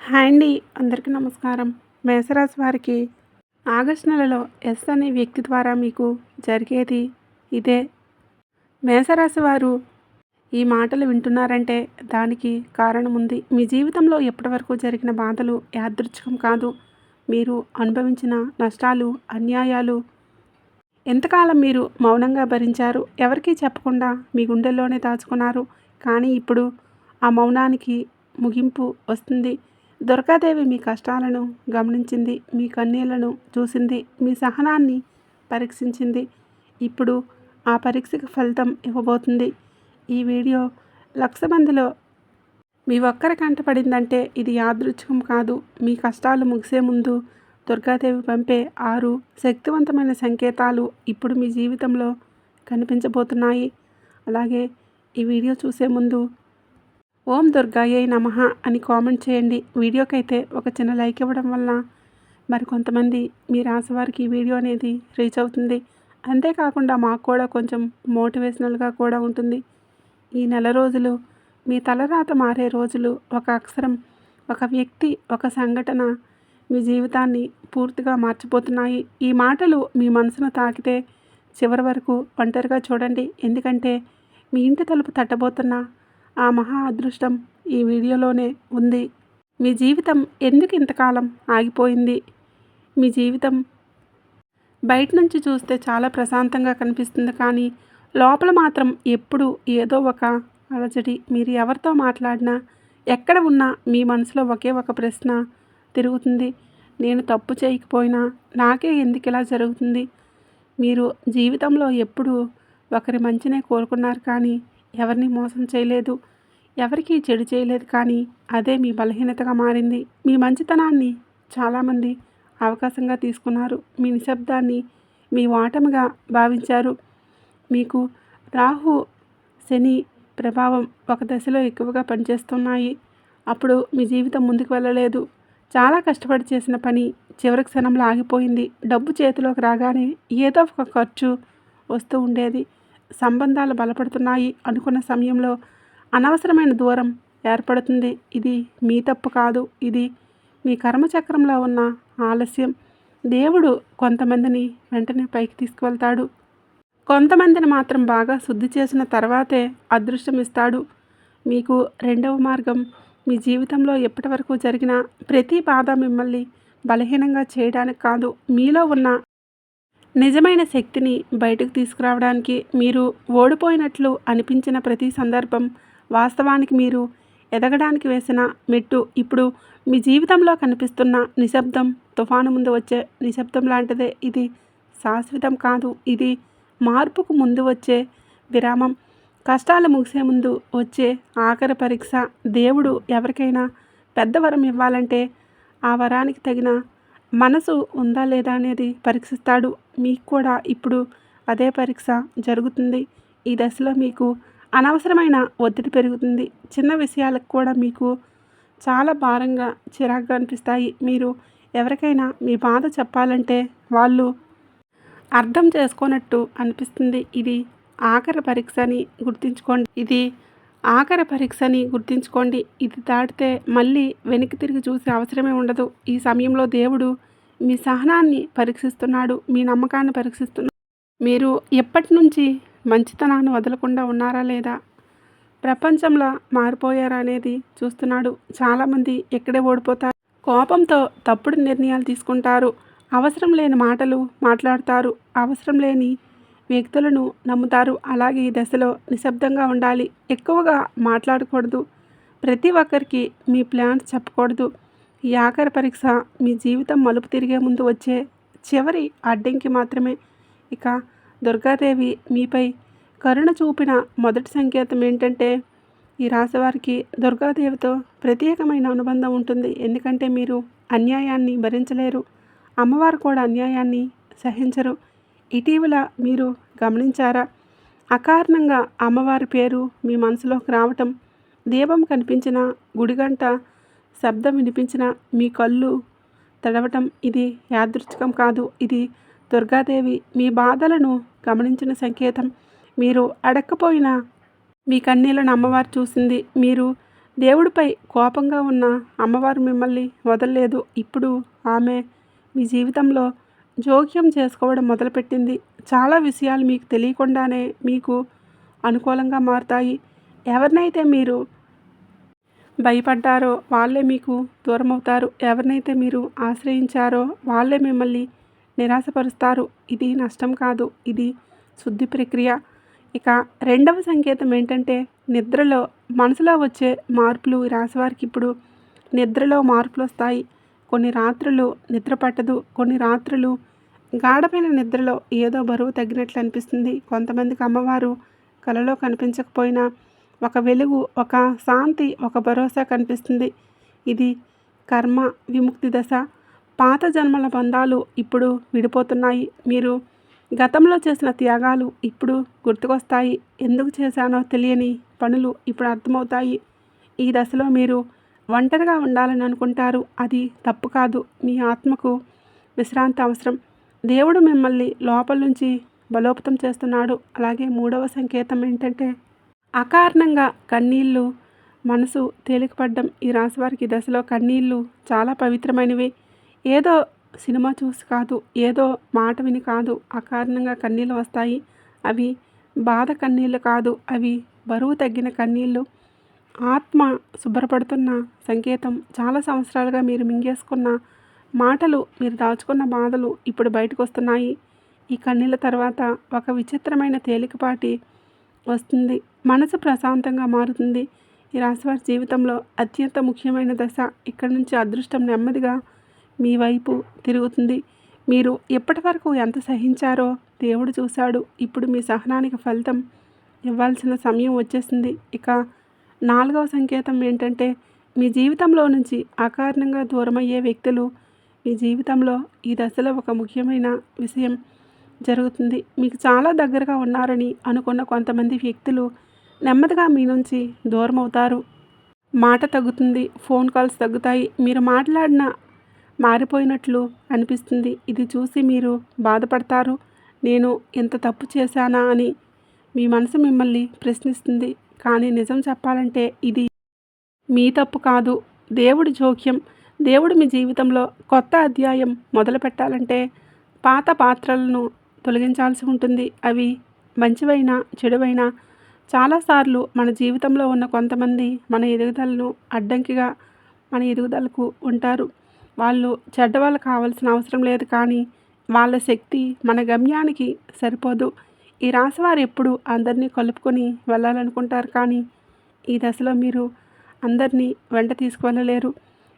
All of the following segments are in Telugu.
హాయ్ అండి. అందరికీ నమస్కారం. మేషరాశి వారికి ఆగస్టు నెలలో ఎస్ అనే వ్యక్తి ద్వారా మీకు జరిగేది ఇదే. మేషరాశి వారు ఈ మాటలు వింటున్నారంటే దానికి కారణం ఉంది. మీ జీవితంలో ఎప్పటివరకు జరిగిన బాధలు యాదృచ్ఛికం కాదు. మీరు అనుభవించిన నష్టాలు, అన్యాయాలు ఎంతకాలం మీరు మౌనంగా భరించారు. ఎవరికీ చెప్పకుండా మీ గుండెల్లోనే దాచుకున్నారు. కానీ ఇప్పుడు ఆ మౌనానికి ముగింపు వస్తుంది. దుర్గాదేవి మీ కష్టాలను గమనించింది. మీ కన్నీళ్లను చూసింది. మీ సహనాన్ని పరీక్షించింది. ఇప్పుడు ఆ పరీక్షకు ఫలితం ఇవ్వబోతుంది. ఈ వీడియో 1,00,000 మందిలో మీ ఒక్కరి కంటపడిందంటే ఇది యాదృచ్ఛికం కాదు. మీ కష్టాలు ముగిసే ముందు దుర్గాదేవి పంపే 6 శక్తివంతమైన సంకేతాలు ఇప్పుడు మీ జీవితంలో కనిపించబోతున్నాయి. అలాగే ఈ వీడియో చూసే ముందు ఓం దుర్గాయే నమః అని కామెంట్ చేయండి. వీడియోకైతే ఒక చిన్న లైక్ ఇవ్వడం వల్ల మరికొంతమంది మీ రాశి వారికి ఈ వీడియో అనేది రీచ్ అవుతుంది. అంతేకాకుండా మాకు కూడా కొంచెం మోటివేషనల్గా కూడా ఉంటుంది. ఈ నెల రోజులు మీ తలరాత మారే రోజులు. ఒక అక్షరం, ఒక వ్యక్తి, ఒక సంఘటన మీ జీవితాన్ని పూర్తిగా మార్చిపోతున్నాయి. ఈ మాటలు మీ మనసును తాకితే చివరి వరకు ఒంటరిగా చూడండి. ఎందుకంటే మీ ఇంటి తలుపు తట్టబోతున్న ఆ మహా అదృష్టం ఈ వీడియోలోనే ఉంది. మీ జీవితం ఎందుకు ఇంతకాలం ఆగిపోయింది? మీ జీవితం బయట నుంచి చూస్తే చాలా ప్రశాంతంగా కనిపిస్తుంది. కానీ లోపల మాత్రం ఎప్పుడు ఏదో ఒక అలజడి. మీరు ఎవరితో మాట్లాడినా, ఎక్కడ ఉన్నా మీ మనసులో ఒకే ఒక ప్రశ్న తిరుగుతుంది. నేను తప్పు చేయకపోయినా నాకే ఎందుకు ఇలా జరుగుతుంది? మీరు జీవితంలో ఎప్పుడు ఒకరి మంచినే కోరుకున్నారు కానీ ఎవరిని మోసం చేయలేదు. ఎవరికీ చెడు చేయలేదు. కానీ అదే మీ బలహీనతగా మారింది. మీ మంచితనాన్ని చాలామంది అవకాశంగా తీసుకున్నారు. మీ నిశ్శబ్దాన్ని మీ ఓటమిగా భావించారు. మీకు రాహు, శని ప్రభావం ఒక దశలో ఎక్కువగా పనిచేస్తున్నాయి. అప్పుడు మీ జీవితం ముందుకు వెళ్ళలేదు. చాలా కష్టపడి చేసిన పని చివరి క్షణంలో ఆగిపోయింది. డబ్బు చేతిలోకి రాగానే ఏదో ఒక ఖర్చు వస్తూ ఉండేది. సంబంధాలు బలపడుతున్నాయి అనుకున్న సమయంలో అనవసరమైన దూరం ఏర్పడుతుంది. ఇది మీ తప్పు కాదు. ఇది మీ కర్మచక్రంలో ఉన్న ఆలస్యం. దేవుడు కొంతమందిని వెంటనే పైకి తీసుకువెళ్తాడు. కొంతమందిని మాత్రం బాగా శుద్ధి చేసిన తర్వాతే అదృష్టం ఇస్తాడు. మీకు రెండవ మార్గం. మీ జీవితంలో ఎప్పటి వరకు జరిగిన ప్రతి బాధ మిమ్మల్ని బలహీనంగా చేయడానికి కాదు, మీలో ఉన్న నిజమైన శక్తిని బయటకు తీసుకురావడానికి. మీరు ఓడిపోయినట్లు అనిపించిన ప్రతి సందర్భం వాస్తవానికి మీరు ఎదగడానికి వేసిన మెట్టు. ఇప్పుడు మీ జీవితంలో కనిపిస్తున్న నిశ్శబ్దం తుఫాను ముందు వచ్చే నిశ్శబ్దం లాంటిదే. ఇది శాశ్వతం కాదు. ఇది మార్పుకు ముందు వచ్చే విరామం. కష్టాలు ముగిసే ముందు వచ్చే ఆఖరి పరీక్ష. దేవుడు ఎవరికైనా పెద్ద వరం ఇవ్వాలంటే ఆ వరానికి తగిన మనసు ఉందా లేదా అనేది పరీక్షిస్తాడు. మీకు కూడా ఇప్పుడు అదే పరీక్ష జరుగుతుంది. ఈ దశలో మీకు అనవసరమైన ఒత్తిడి పెరుగుతుంది. చిన్న విషయాలకు కూడా మీకు చాలా భారంగా, చిరాకుగా అనిపిస్తాయి. మీరు ఎవరికైనా మీ బాధ చెప్పాలంటే వాళ్ళు అర్థం చేసుకోనట్టు అనిపిస్తుంది. ఇది ఆఖరి పరీక్ష అని గుర్తుంచుకోండి. ఇది దాటితే మళ్ళీ వెనక్కి తిరిగి చూసే అవసరమే ఉండదు. ఈ సమయంలో దేవుడు మీ సహనాన్ని పరీక్షిస్తున్నాడు. మీ నమ్మకాన్ని పరీక్షిస్తున్నాడు. మీరు ఎప్పటి నుంచి మంచితనాన్ని వదలకుండా ఉన్నారా లేదా, ప్రపంచంలో మారిపోయారా అనేది చూస్తున్నాడు. చాలామంది ఎక్కడే ఓడిపోతారు. కోపంతో తప్పుడు నిర్ణయాలు తీసుకుంటారు. అవసరం లేని మాటలు మాట్లాడతారు. అవసరం లేని వ్యక్తులను నమ్ముతారు. అలాగే ఈ దశలో నిశ్శబ్దంగా ఉండాలి. ఎక్కువగా మాట్లాడకూడదు. ప్రతి ఒక్కరికి మీ ప్లాన్స్ చెప్పకూడదు. ఈ ఆఖరి పరీక్ష మీ జీవితం మలుపు తిరిగే ముందు వచ్చే చివరి అడ్డంకి మాత్రమే. ఇక దుర్గాదేవి మీపై కరుణ చూపిన మొదటి సంకేతం ఏంటంటే, ఈ రాశివారికి దుర్గాదేవితో ప్రత్యేకమైన అనుబంధం ఉంటుంది. ఎందుకంటే మీరు అన్యాయాన్ని భరించలేరు. అమ్మవారు కూడా అన్యాయాన్ని సహించరు. ఇటీవల మీరు గమనించారా? అకారణంగా అమ్మవారి పేరు మీ మనసులోకి రావటం, దీపం కనిపించిన, గుడిగంట శబ్దం వినిపించిన మీ కళ్ళు తడవటం ఇది యాదృచ్ఛికం కాదు. ఇది దుర్గాదేవి మీ బాధలను గమనించిన సంకేతం. మీరు అడక్కపోయినా మీ కన్నీళ్లను అమ్మవారు చూసింది. మీరు దేవుడిపై కోపంగా ఉన్న అమ్మవారు మిమ్మల్ని వదలలేదు. ఇప్పుడు ఆమె మీ జీవితంలో జోక్యం చేసుకోవడం మొదలుపెట్టింది. చాలా విషయాలు మీకు తెలియకుండానే మీకు అనుకూలంగా మారుతాయి. ఎవరినైతే మీరు భయపడ్డారో వాళ్ళే మీకు దూరమవుతారు. ఎవరినైతే మీరు ఆశ్రయించారో వాళ్ళే మిమ్మల్ని నిరాశపరుస్తారు. ఇది నష్టం కాదు, ఇది శుద్ధి ప్రక్రియ. ఇక రెండవ సంకేతం ఏంటంటే నిద్రలో మనసులో వచ్చే మార్పులు. ఈ రాశివారికి ఇప్పుడు నిద్రలో మార్పులు వస్తాయి. కొన్ని రాత్రులు నిద్ర పట్టదు. కొన్ని రాత్రులు గాఢమైన నిద్రలో ఏదో బరువు తగ్గినట్లు అనిపిస్తుంది. కొంతమందికి అమ్మవారు కలలో కనిపించకపోయినా ఒక వెలుగు, ఒక శాంతి, ఒక భరోసా కనిపిస్తుంది. ఇది కర్మ విముక్తి దశ. పాత జన్మల బంధాలు ఇప్పుడు విడిపోతున్నాయి. మీరు గతంలో చేసిన త్యాగాలు ఇప్పుడు గుర్తుకొస్తాయి. ఎందుకు చేశానో తెలియని పనులు ఇప్పుడు అర్థమవుతాయి. ఈ దశలో మీరు ఒంటరిగా ఉండాలని అనుకుంటారు. అది తప్పు కాదు. మీ ఆత్మకు విశ్రాంతి అవసరం. దేవుడు మిమ్మల్ని లోపల నుంచి బలోపతం చేస్తున్నాడు. అలాగే మూడవ సంకేతం ఏంటంటే అకారణంగా కన్నీళ్ళు, మనసు తేలికపడ్డం. ఈ రాశివారికి దశలో కన్నీళ్ళు చాలా పవిత్రమైనవి. ఏదో సినిమా చూసి కాదు, ఏదో మాట విని కాదు అకారణంగా కన్నీళ్ళు వస్తాయి. అవి బాధ కన్నీళ్ళు కాదు, అవి బరువు తగ్గిన కన్నీళ్ళు. ఆత్మ శుభ్రపడుతున్న సంకేతం. చాలా సంవత్సరాలుగా మీరు మింగేసుకున్న మాటలు, మీరు దాచుకున్న బాధలు ఇప్పుడు బయటకు వస్తున్నాయి. ఈ కన్నీళ్ళ తర్వాత ఒక విచిత్రమైన తేలికపాటి వస్తుంది. మనసు ప్రశాంతంగా మారుతుంది. ఈ రాశివారి జీవితంలో అత్యంత ముఖ్యమైన దశ. ఇక్కడి నుంచి అదృష్టం నెమ్మదిగా మీ వైపు తిరుగుతుంది. మీరు ఇప్పటి వరకు ఎంత సహించారో దేవుడు చూశాడు. ఇప్పుడు మీ సహనానికి ఫలితం ఇవ్వాల్సిన సమయం వచ్చేసింది. ఇక నాలుగవ సంకేతం ఏంటంటే మీ జీవితంలో నుంచి అకారణంగా దూరమయ్యే వ్యక్తులు మీ జీవితంలో ఈ దశలో ఒక ముఖ్యమైన విషయం జరుగుతుంది. మీకు చాలా దగ్గరగా ఉన్నారని అనుకున్న కొంతమంది వ్యక్తులు నెమ్మదిగా మీ నుంచి దూరం అవుతారు. మాట తగ్గుతుంది, ఫోన్ కాల్స్ తగ్గుతాయి. మీరు మాట్లాడిన మారిపోయినట్లు అనిపిస్తుంది. ఇది చూసి మీరు బాధపడతారు. నేను ఎంత తప్పు చేశానా అని మీ మనసు మిమ్మల్ని ప్రశ్నిస్తుంది. కానీ నిజం చెప్పాలంటే ఇది మీ తప్పు కాదు, దేవుడి జోక్యం. దేవుడు మీ జీవితంలో కొత్త అధ్యాయం మొదలు పెట్టాలంటే పాత పాత్రలను తొలగించాల్సి ఉంటుంది. అవి మంచివైనా చెడువైనా చాలాసార్లు మన జీవితంలో ఉన్న కొంతమంది మన ఎదుగుదలను అడ్డంకిగా మన ఎదుగుదలకు ఉంటారు. వాళ్ళు చెడ్డవాళ్ళు కావాల్సిన అవసరం లేదు, కానీ వాళ్ళ శక్తి మన గమ్యానికి సరిపోదు. ఈ రాశివారు ఎప్పుడు అందరినీ కలుపుకొని వెళ్ళాలనుకుంటారు, కానీ ఈ దశలో మీరు అందరినీ వెంట తీసుకువెళ్ళలేరు.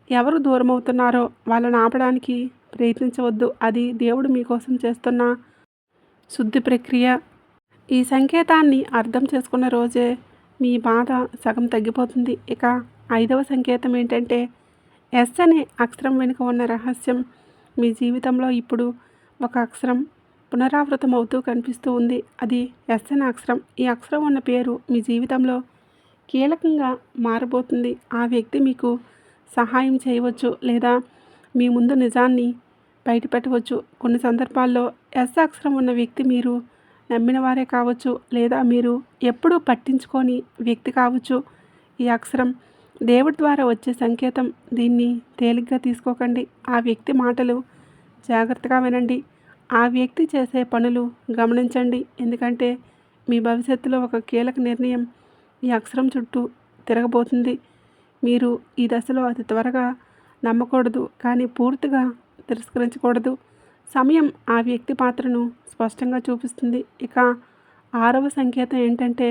ఎవరు దూరం అవుతున్నారో వాళ్ళని ఆపడానికి ప్రయత్నించవద్దు. అది దేవుడు మీకోసం చేస్తున్న శుద్ధి ప్రక్రియ. ఈ సంకేతాన్ని అర్థం చేసుకున్న రోజే మీ బాధ సగం తగ్గిపోతుంది. ఇక ఐదవ సంకేతం ఏంటంటే ఎస్ అనే అక్షరం వెనుక ఉన్న రహస్యం. మీ జీవితంలో ఇప్పుడు ఒక అక్షరం పునరావృతం అవుతూ కనిపిస్తూ ఉంది. అది ఎస్ అనే అక్షరం. ఈ అక్షరం ఉన్న పేరు మీ జీవితంలో కీలకంగా మారబోతుంది. ఆ వ్యక్తి మీకు సహాయం చేయవచ్చు, లేదా మీ ముందు నిజాన్ని బయటపెట్టవచ్చు. కొన్ని సందర్భాల్లో ఎస్ అక్షరం ఉన్న వ్యక్తి మీరు నమ్మిన వారే కావచ్చు, లేదా మీరు ఎప్పుడూ పట్టించుకొని వ్యక్తి కావచ్చు. ఈ అక్షరం దేవుడి ద్వారా వచ్చే సంకేతం. దీన్ని తేలిగ్గా తీసుకోకండి. ఆ వ్యక్తి మాటలు జాగ్రత్తగా వినండి. ఆ వ్యక్తి చేసే పనులు గమనించండి. ఎందుకంటే మీ భవిష్యత్తులో ఒక కీలక నిర్ణయం ఈ అక్షరం చుట్టూ తిరగబోతుంది. మీరు ఈ దశలో అతి త్వరగా నమ్మకూడదు, కానీ పూర్తిగా తిరస్కరించకూడదు. సమయం ఆ వ్యక్తి పాత్రను స్పష్టంగా చూపిస్తుంది. ఇక ఆరవ సంకేతం ఏంటంటే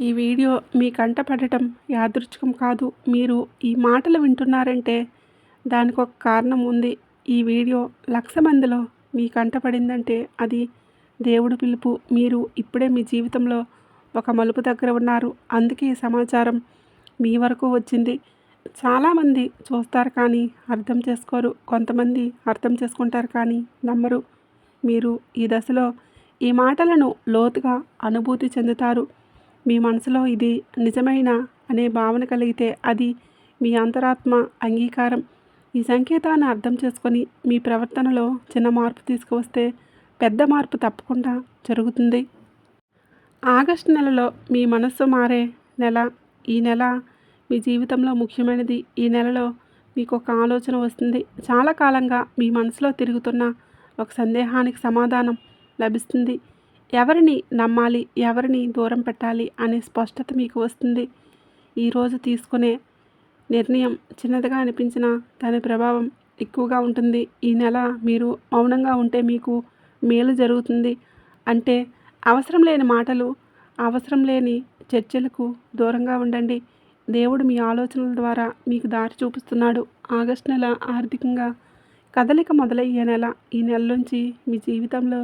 ఈ వీడియో మీ కంట పడటం యాదృచ్ఛికం కాదు. మీరు ఈ మాటలు వింటున్నారంటే దానికి ఒక కారణం ఉంది. ఈ వీడియో 1,00,000 మందిలో మీ కంట పడిందంటే అది దేవుడి పిలుపు. మీరు ఇప్పుడే మీ జీవితంలో ఒక మలుపు దగ్గర ఉన్నారు. అందుకే ఈ సమాచారం మీ వరకు వచ్చింది. చాలామంది చూస్తారు కానీ అర్థం చేసుకోరు. కొంతమంది అర్థం చేసుకుంటారు కానీ నమ్మరు. మీరు ఈ దశలో ఈ మాటలను లోతుగా అనుభూతి చెందుతారు. మీ మనసులో ఇది నిజమైన అనే భావన కలిగితే అది మీ అంతరాత్మ అంగీకారం. ఈ సంకేతాన్ని అర్థం చేసుకొని మీ ప్రవర్తనలో చిన్న మార్పు తీసుకువస్తే పెద్ద మార్పు తప్పకుండా జరుగుతుంది. ఆగస్టు నెలలో మీ మనస్సు మారే నెల. ఈ నెల మీ జీవితంలో ముఖ్యమైనది. ఈ నెలలో మీకు ఒక ఆలోచన వస్తుంది. చాలా కాలంగా మీ మనసులో తిరుగుతున్న ఒక సందేహానికి సమాధానం లభిస్తుంది. ఎవరిని నమ్మాలి, ఎవరిని దూరం పెట్టాలి అనే స్పష్టత మీకు వస్తుంది. ఈరోజు తీసుకునే నిర్ణయం చిన్నదిగా అనిపించినా దాని ప్రభావం ఎక్కువగా ఉంటుంది. ఈ నెల మీరు మౌనంగా ఉంటే మీకు మేలు జరుగుతుంది. అంటే అవసరం లేని మాటలు, అవసరం లేని చర్చలకు దూరంగా ఉండండి. దేవుడు మీ ఆలోచనల ద్వారా మీకు దారి చూపిస్తున్నాడు. ఆగస్టు నెల ఆర్థికంగా కదలిక మొదలయ్యే నెల. ఈ నెల నుంచి మీ జీవితంలో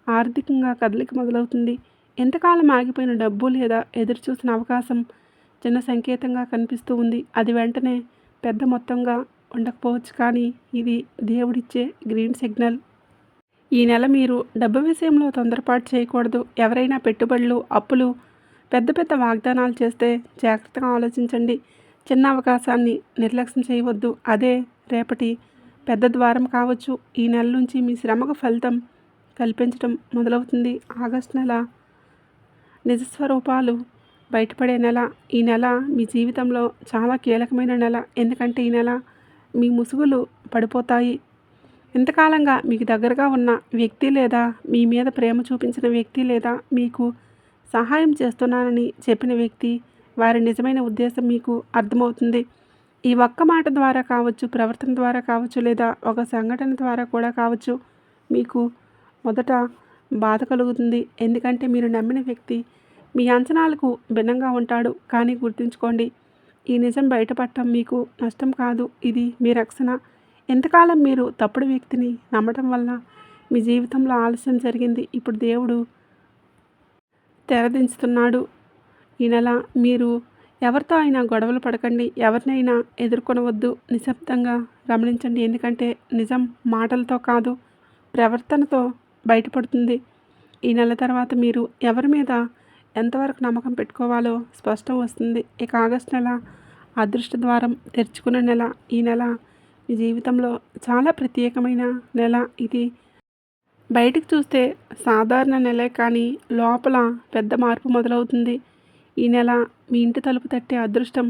ఆర్థికంగా కదలిక మొదలవుతుంది. ఎంతకాలం ఆగిపోయిన డబ్బు లేదా ఎదురుచూసిన అవకాశం చిన్న సంకేతంగా కనిపిస్తూ ఉంది. అది వెంటనే పెద్ద మొత్తంగా ఉండకపోవచ్చు, కానీ ఇది దేవుడిచ్చే గ్రీన్ సిగ్నల్. ఈ నెల మీరు డబ్బు విషయంలో తొందరపాటు చేయకూడదు. ఎవరైనా పెట్టుబడులు, అప్పులు, పెద్ద పెద్ద వాగ్దానాలు చేస్తే జాగ్రత్తగా ఆలోచించండి. చిన్న అవకాశాన్ని నిర్లక్ష్యం చేయవద్దు. అదే రేపటి పెద్ద ద్వారం కావచ్చు. ఈ నెల నుంచి మీ శ్రమకు ఫలితం కల్పించడం మొదలవుతుంది. ఆగస్టు నెల నిజస్వరూపాలు బయటపడే నెల. ఈ నెల మీ జీవితంలో చాలా కీలకమైన నెల. ఎందుకంటే ఈ నెల మీ ముసుగులు పడిపోతాయి. ఇంతకాలంగా మీకు దగ్గరగా ఉన్న వ్యక్తి లేదా మీ మీద ప్రేమ చూపించిన వ్యక్తి లేదా మీకు సహాయం చేస్తున్నానని చెప్పిన వ్యక్తి వారి నిజమైన ఉద్దేశం మీకు అర్థమవుతుంది. ఈ ఒక్క మాట ద్వారా కావచ్చు, ప్రవర్తన ద్వారా కావచ్చు, లేదా ఒక సంఘటన ద్వారా కూడా కావచ్చు, మీకు మొదట బాధ కలుగుతుంది. ఎందుకంటే మీరు నమ్మిన వ్యక్తి మీ అంచనాలకు భిన్నంగా ఉంటాడు. కానీ గుర్తుంచుకోండి, ఈ నిజం బయటపడటం మీకు నష్టం కాదు, ఇది మీ రక్షణ. ఎంతకాలం మీరు తప్పుడు వ్యక్తిని నమ్మటం వల్ల మీ జీవితంలో ఆలస్యం జరిగింది. ఇప్పుడు దేవుడు తెరదించుతున్నాడు. ఈ నెల మీరు ఎవరితో అయినా గొడవలు పడకండి. ఎవరినైనా ఎదుర్కొనవద్దు. నిశ్శబ్దంగా గమనించండి. ఎందుకంటే నిజం మాటలతో కాదు, ప్రవర్తనతో బయటపడుతుంది. ఈ నెల తర్వాత మీరు ఎవరి మీద ఎంతవరకు నమ్మకం పెట్టుకోవాలో స్పష్టం వస్తుంది. ఇక ఆగస్టు నెల అదృష్ట ద్వారం తెరుచుకున్న నెల. ఈ నెల మీ జీవితంలో చాలా ప్రత్యేకమైన నెల. ఇది బయటికి చూస్తే సాధారణ నెలే, కానీ లోపల పెద్ద మార్పు మొదలవుతుంది. ఈ నెల మీ ఇంటి తలుపు తట్టే అదృష్టం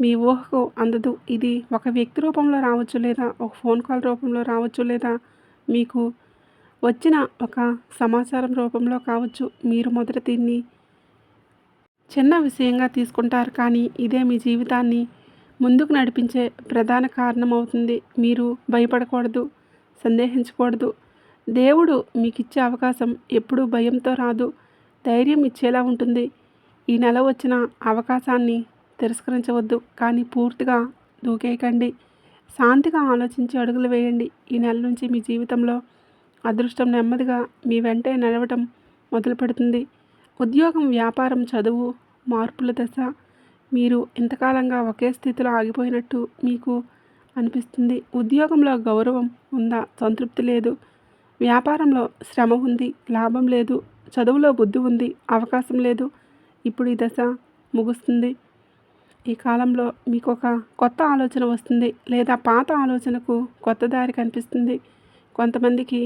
మీ ఊహకు అందదు. ఇది ఒక వ్యక్తి రూపంలో రావచ్చు, లేదా ఒక ఫోన్ కాల్ రూపంలో రావచ్చు, లేదా మీకు వచ్చిన ఒక సమాచారం రూపంలో కావచ్చు. మీరు మొదట దీన్ని చిన్న విషయంగా తీసుకుంటారు, కానీ ఇదే మీ జీవితాన్ని ముందుకు నడిపించే ప్రధాన కారణం అవుతుంది. మీరు భయపడకూడదు, సందేహించకూడదు. దేవుడు మీకు ఇచ్చే అవకాశం ఎప్పుడూ భయంతో రాదు, ధైర్యం ఇచ్చేలా ఉంటుంది. ఈ నెల వచ్చిన అవకాశాన్ని తిరస్కరించవద్దు, కానీ పూర్తిగా దూకేయకండి. శాంతిగా ఆలోచించి అడుగులు వేయండి. ఈ నెల నుంచి మీ జీవితంలో అదృష్టం నెమ్మదిగా మీ వెంటే నడవటం మొదలు పెడుతుంది. ఉద్యోగం, వ్యాపారం, చదువు, మార్పుల దశ. మీరు ఇంతకాలంగా ఒకే స్థితిలో ఆగిపోయినట్టు మీకు అనిపిస్తుంది. ఉద్యోగంలో గౌరవం ఉందా? సంతృప్తి లేదు. వ్యాపారంలో శ్రమ ఉంది, లాభం లేదు. చదువులో బుద్ధి ఉంది, అవకాశం లేదు. ఇప్పుడు ఈ దశ ముగుస్తుంది. ఈ కాలంలో మీకు ఒక కొత్త ఆలోచన వస్తుంది, లేదా పాత ఆలోచనకు కొత్త దారి కనిపిస్తుంది. కొంతమందికి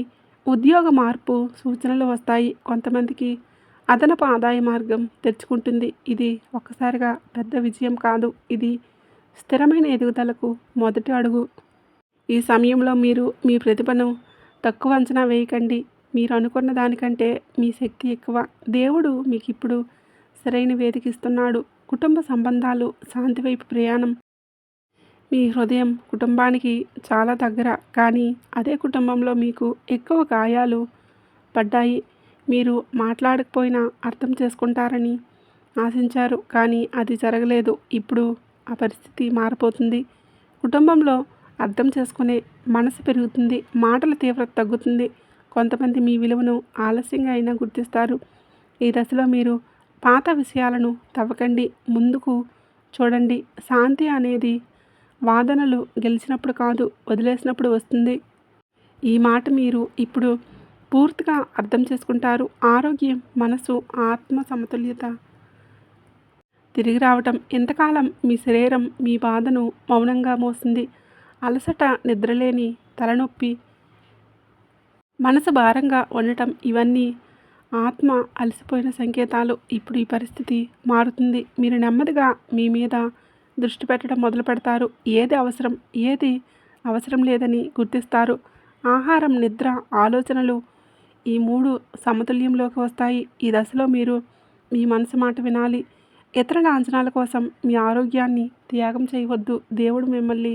ఉద్యోగ మార్పు సూచనలు వస్తాయి, కొంతమందికి అదనపు ఆదాయ మార్గం తెరుచుకుంటుంది. ఇది ఒక్కసారిగా పెద్ద విజయం కాదు, ఇది స్థిరమైన ఎదుగుదలకు మొదటి అడుగు. ఈ సమయంలో మీరు మీ ప్రతిభను తక్కువ అంచనా వేయకండి. మీరు అనుకున్న దానికంటే మీ శక్తి ఎక్కువ. దేవుడు మీకు ఇప్పుడు సరైన వేదిక ఇస్తున్నాడు. కుటుంబ సంబంధాలు, శాంతి వైపు ప్రయాణం. మీ హృదయం కుటుంబానికి చాలా దగ్గర, కానీ అదే కుటుంబంలో మీకు ఎక్కువ గాయాలు పడ్డాయి. మీరు మాట్లాడకపోయినా అర్థం చేసుకుంటారని ఆశించారు, కానీ అది జరగలేదు. ఇప్పుడు ఆ పరిస్థితి మారిపోతుంది. కుటుంబంలో అర్థం చేసుకునే మనసు పెరుగుతుంది, మాటల తీవ్రత తగ్గుతుంది. కొంతమంది మీ విలువను ఆలస్యంగా అయినా గుర్తిస్తారు. ఈ దశలో మీరు పాత విషయాలను తవ్వకండి, ముందుకు చూడండి. శాంతి అనేది వాదనలు గెలిచినప్పుడు కాదు, వదిలేసినప్పుడు వస్తుంది. ఈ మాట మీరు ఇప్పుడు పూర్తిగా అర్థం చేసుకుంటారు. ఆరోగ్యం, మనసు, ఆత్మ సమతుల్యత తిరిగి రావటం. ఎంతకాలం మీ శరీరం మీ బాధను మౌనంగా మోసింది. అలసట, నిద్రలేని తలనొప్పి, మనసు భారంగా ఉండటం, ఇవన్నీ ఆత్మ అలసిపోయిన సంకేతాలు. ఇప్పుడు ఈ పరిస్థితి మారుతుంది. మీరు నెమ్మదిగా మీ మీద దృష్టి పెట్టడం మొదలు పెడతారు. ఏది అవసరం, ఏది అవసరం లేదని గుర్తిస్తారు. ఆహారం, నిద్ర, ఆలోచనలు ఈ 3 సమతుల్యంలోకి వస్తాయి. ఈ దశలో మీరు మీ మనసు మాట వినాలి. ఇతరుల అంచనాల కోసం మీ ఆరోగ్యాన్ని త్యాగం చేయవద్దు. దేవుడు మిమ్మల్ని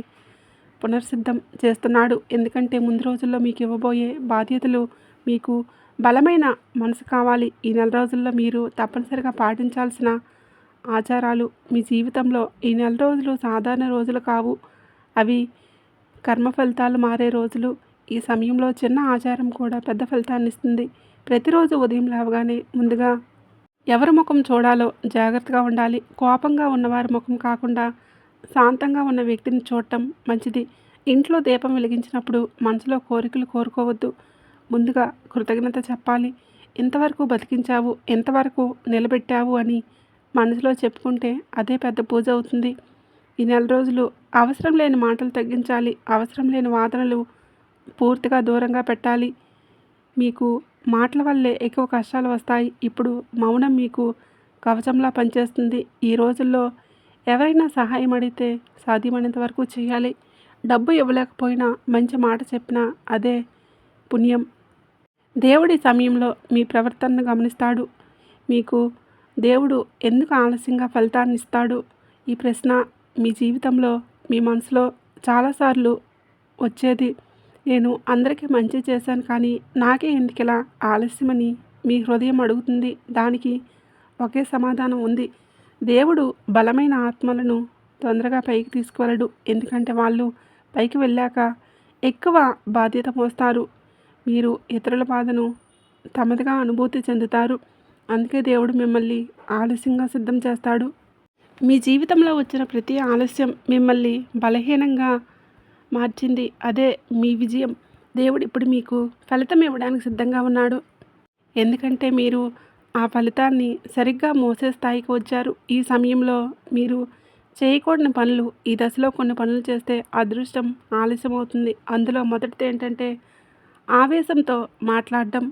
పునర్సిద్ధం చేస్తున్నాడు. ఎందుకంటే ముందు రోజుల్లో మీకు ఇవ్వబోయే బాధ్యతలు మీకు బలమైన మనసు కావాలి. ఈ నెల రోజుల్లో మీరు తప్పనిసరిగా పాటించాల్సిన ఆచారాలు మీ జీవితంలో ఈ నెల రోజులు సాధారణ రోజులు కావు. అవి కర్మ ఫలితాలు మారే రోజులు. ఈ సమయంలో చిన్న ఆచారం కూడా పెద్ద ఫలితాన్ని ఇస్తుంది. ప్రతిరోజు ఉదయం లేవగానే ముందుగా ఎవరి ముఖం చూడాలో జాగ్రత్తగా ఉండాలి. కోపంగా ఉన్నవారి ముఖం కాకుండా శాంతంగా ఉన్న వ్యక్తిని చూడటం మంచిది. ఇంట్లో దీపం వెలిగించినప్పుడు మనసులో కోరికలు కోరుకోవద్దు. ముందుగా కృతజ్ఞత చెప్పాలి. ఇంతవరకు బతికించావు, ఎంతవరకు నిలబెట్టావు అని మనసులో చెప్పుకుంటే అదే పెద్ద పూజ అవుతుంది. ఈ నెల రోజులు అవసరం లేని మాటలు తగ్గించాలి. అవసరం లేని వాదనలు పూర్తిగా దూరంగా పెట్టాలి. మీకు మాటల వల్లే ఎక్కువ కష్టాలు వస్తాయి. ఇప్పుడు మౌనం మీకు కవచంలా పనిచేస్తుంది. ఈ రోజుల్లో ఎవరైనా సహాయం అడిగితే సాధ్యమైనంత వరకు చేయాలి. డబ్బు ఇవ్వలేకపోయినా మంచి మాట చెప్పినా అదే పుణ్యం. దేవుడి సమయంలో మీ ప్రవర్తనను గమనిస్తాడు. మీకు దేవుడు ఎందుకు ఆలస్యంగా ఫలితాన్ని ఇస్తాడు? ఈ ప్రశ్న మీ జీవితంలో మీ మనసులో చాలాసార్లు వచ్చేది. నేను అందరికీ మంచి చేశాను కానీ నాకే ఎందుకు ఇలా ఆలస్యమని మీ హృదయం అడుగుతుంది. దానికి ఒకే సమాధానం ఉంది. దేవుడు బలమైన ఆత్మలను తొందరగా పైకి తీసుకువెళ్ళడు. ఎందుకంటే వాళ్ళు పైకి వెళ్ళాక ఎక్కువ బాధ్యత మోస్తారు. మీరు ఇతరుల బాధను తమదిగా అనుభూతి చెందుతారు. అందుకే దేవుడు మిమ్మల్ని ఆలస్యంగా సిద్ధం చేస్తాడు. మీ జీవితంలో వచ్చిన ప్రతి ఆలస్యం మిమ్మల్ని బలహీనంగా మార్చింది. అదే మీ విజయం. దేవుడు ఇప్పుడు మీకు ఫలితం ఇవ్వడానికి సిద్ధంగా ఉన్నాడు. ఎందుకంటే మీరు ఆ ఫలితాన్ని సరిగ్గా మోసే స్థాయికి వచ్చారు. ఈ సమయంలో మీరు చేయకూడని పనులు, ఈ దశలో కొన్ని పనులు చేస్తే అదృష్టం ఆలస్యం అవుతుంది. అందులో మొదటిది ఏంటంటే ఆవేశంతో మాట్లాడడం.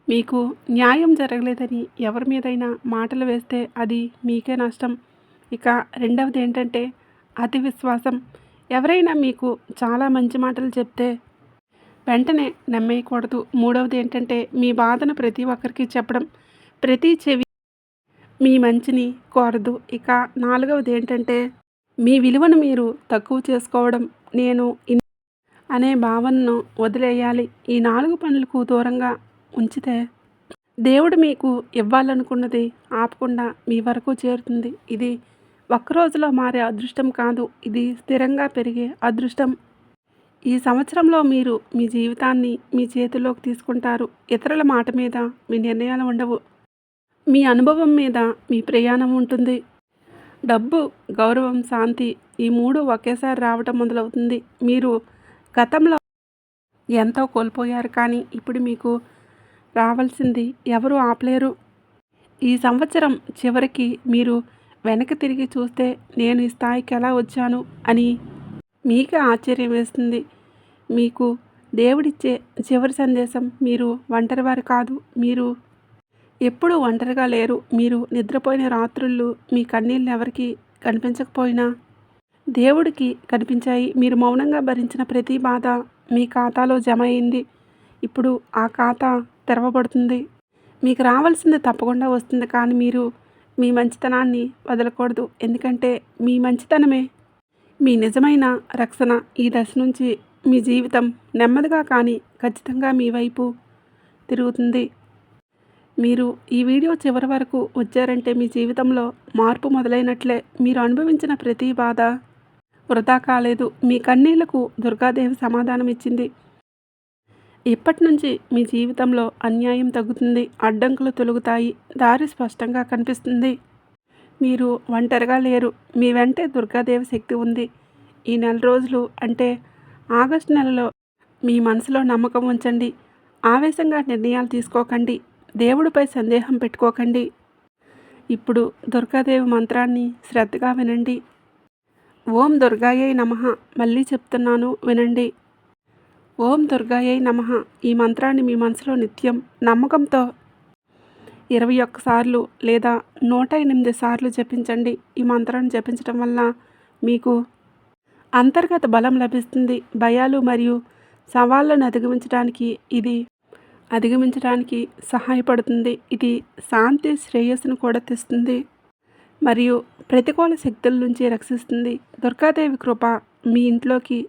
మీకు న్యాయం జరగలేదని ఎవరి మీదైనా మాటలు వేస్తే అది మీకే నష్టం. ఇక రెండవది ఏంటంటే అతి విశ్వాసం. ఎవరైనా మీకు చాలా మంచి మాటలు చెప్తే వెంటనే నమ్మేయకూడదు. మూడవది ఏంటంటే మీ బాధను ప్రతి ఒక్కరికి చెప్పడం. ప్రతి చెవి మీ మంచిని కోరదు. ఇక నాలుగవది ఏంటంటే మీ విలువను మీరు తక్కువ చేసుకోవడం. నేను అనే భావనను వదిలేయాలి. ఈ 4 పనులకు దూరంగా ఉంచితే దేవుడు మీకు ఇవ్వాలనుకున్నది ఆపకుండా మీ వరకు చేరుతుంది. ఇది ఒక్కరోజులో మారే అదృష్టం కాదు, ఇది స్థిరంగా పెరిగే అదృష్టం. ఈ సంవత్సరంలో మీరు మీ జీవితాన్ని మీ చేతిలోకి తీసుకుంటారు. ఇతరుల మాట మీద మీ నిర్ణయాలు ఉండవు. మీ అనుభవం మీద మీ ప్రయాణం ఉంటుంది. డబ్బు, గౌరవం, శాంతి ఈ 3 ఒకేసారి రావటం మొదలవుతుంది. మీరు గతంలో ఎంతో కోల్పోయారు కానీ ఇప్పుడు మీకు రావాల్సింది ఎవరూ ఆపలేరు. ఈ సంవత్సరం చివరికి మీరు వెనక్కి తిరిగి చూస్తే నేను ఈ స్థాయికి ఎలా వచ్చాను అని మీకే ఆశ్చర్యం వేస్తుంది. మీకు దేవుడిచ్చే చివరి సందేశం మీరు ఒంటరివారు కాదు. మీరు ఎప్పుడూ ఒంటరిగా లేరు. మీరు నిద్రపోయిన రాత్రుళ్ళు మీ కన్నీళ్ళు ఎవరికి కనిపించకపోయినా దేవుడికి కనిపించాయి. మీరు మౌనంగా భరించిన ప్రతి బాధ మీ ఖాతాలో జమ అయింది. ఇప్పుడు ఆ ఖాతా తెరవబడుతుంది. మీకు రావాల్సింది తప్పకుండా వస్తుంది కానీ మీరు మీ మంచితనాన్ని వదలకూడదు. ఎందుకంటే మీ మంచితనమే మీ నిజమైన రక్షణ. ఈ దశ నుంచి మీ జీవితం నెమ్మదిగా కానీ ఖచ్చితంగా మీ వైపు తిరుగుతుంది. మీరు ఈ వీడియో చివరి వరకు వచ్చారంటే మీ జీవితంలో మార్పు మొదలైనట్లే. మీరు అనుభవించిన ప్రతి బాధ వృధా కాలేదు. మీ కన్నీళ్లకు దుర్గాదేవి సమాధానం ఇచ్చింది. ఇప్పటి నుంచి మీ జీవితంలో అన్యాయం తగ్గుతుంది, అడ్డంకులు తొలగుతాయి, దారి స్పష్టంగా కనిపిస్తుంది. మీరు ఒంటరిగా లేరు. మీ వెంటే దుర్గాదేవి శక్తి ఉంది. ఈ నెల రోజులు అంటే ఆగస్టు నెలలో మీ మనసులో నమ్మకం ఉంచండి. ఆవేశంగా నిర్ణయాలు తీసుకోకండి. దేవుడిపై సందేహం పెట్టుకోకండి. ఇప్పుడు దుర్గాదేవి మంత్రాన్ని శ్రద్ధగా వినండి. ఓం దుర్గాయై నమః. మళ్ళీ చెప్తున్నాను, వినండి. ఓం దుర్గాయై నమః. ఈ మంత్రాన్ని మీ మనసులో నిత్యం నమ్మకంతో 21 సార్లు లేదా 108 సార్లు జపించండి. ఈ మంత్రాన్ని జపించడం వల్ల మీకు అంతర్గత బలం లభిస్తుంది. భయాలు మరియు సవాళ్లను అధిగమించడానికి సహాయపడుతుంది. ఇది శాంతి, శ్రేయస్సును కూడా తెస్తుంది మరియు ప్రతికూల శక్తుల నుంచి రక్షిస్తుంది. దుర్గాదేవి కృప మీ ఇంట్లోకి,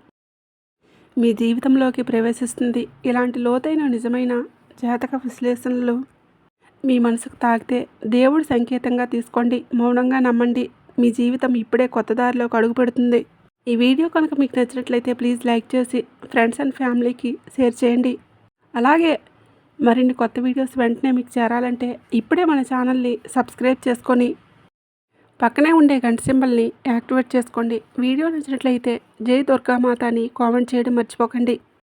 మీ జీవితంలోకి ప్రవేశిస్తుంది. ఇలాంటి లోతైన నిజమైన జాతక విశ్లేషణలు మీ మనసుకు తాకితే దేవుడి సంకేతంగా తీసుకోండి. మౌనంగా నమ్మండి. మీ జీవితం ఇప్పుడే కొత్త దారిలోకి అడుగు పెడుతుంది. ఈ వీడియో కనుక మీకు నచ్చినట్లయితే ప్లీజ్ లైక్ చేసి ఫ్రెండ్స్ అండ్ ఫ్యామిలీకి షేర్ చేయండి. అలాగే మరిన్ని కొత్త వీడియోస్ వెంటనే మీకు చేరాలంటే ఇప్పుడే మన ఛానల్ని సబ్స్క్రైబ్ చేసుకొని పక్కనే ఉండే గంట సింబల్ని యాక్టివేట్ చేసుకోండి. వీడియో నచ్చినట్లయితే జై దుర్గామాత అని కామెంట్ చేయడం మర్చిపోకండి.